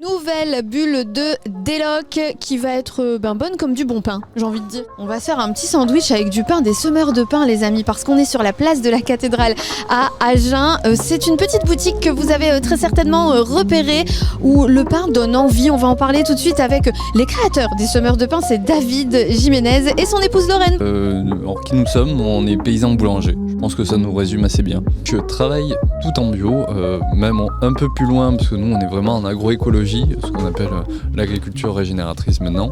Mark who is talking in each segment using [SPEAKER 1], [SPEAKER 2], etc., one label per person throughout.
[SPEAKER 1] Nouvelle bulle de Déloc qui va être bonne comme du bon pain, j'ai envie de dire. On va faire un petit sandwich avec du pain, des semeurs de pain les amis, parce qu'on est sur la place de la cathédrale à Agen. C'est une petite boutique que vous avez très certainement repérée où le pain donne envie. On va en parler tout de suite avec les créateurs des semeurs de pain, c'est David Jiménez et son épouse Lorraine.
[SPEAKER 2] Alors qui nous sommes, on est paysans boulangers. Je pense que ça nous résume assez bien. Je travaille tout en bio, même un peu plus loin parce que nous on est vraiment en agroécologie, ce qu'on appelle l'agriculture régénératrice maintenant.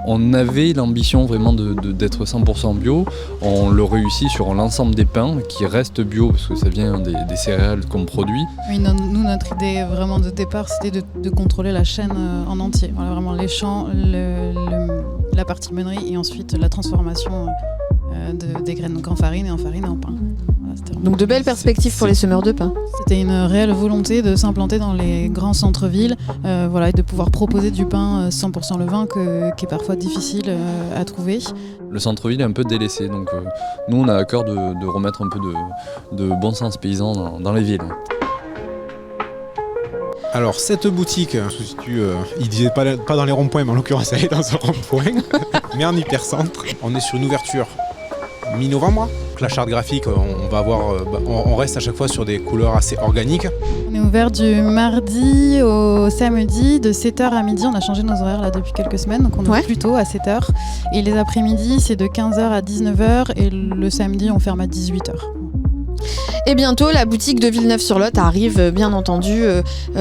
[SPEAKER 2] On avait l'ambition vraiment d'être 100% bio. On le réussit sur l'ensemble des pains qui restent bio parce que ça vient des céréales qu'on produit.
[SPEAKER 3] Oui, nous notre idée vraiment de départ c'était de contrôler la chaîne en entier. Voilà, vraiment les champs, la partie meunerie et ensuite la transformation des graines donc en farine et en pain. Voilà,
[SPEAKER 1] donc de belles perspectives pour les semeurs de pain.
[SPEAKER 3] C'était une réelle volonté de s'implanter dans les grands centres-villes et de pouvoir proposer du pain 100% levain qui est parfois difficile à trouver.
[SPEAKER 2] Le centre-ville est un peu délaissé, donc nous on a à cœur de remettre un peu de bon sens paysan dans les villes.
[SPEAKER 4] Alors cette boutique se situe, il disait pas dans les ronds-points, mais en l'occurrence elle est dans un rond-point, mais en hypercentre. On est sur une ouverture mi-novembre. La charte graphique, on reste à chaque fois sur des couleurs assez organiques.
[SPEAKER 3] On est ouvert du mardi au samedi de 7h à midi. On a changé nos horaires là depuis quelques semaines, donc on ouvre plus tôt à 7h. Et les après-midi, c'est de 15h à 19h et le samedi, on ferme à 18h.
[SPEAKER 1] Et bientôt, la boutique de Villeneuve-sur-Lot arrive, bien entendu.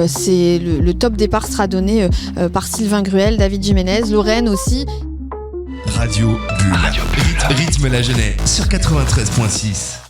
[SPEAKER 1] C'est le top départ sera donné par Sylvain Gruel, David Jiménez, Lorraine aussi.
[SPEAKER 5] Radio Bulle. Rythme la Genève sur 93.6.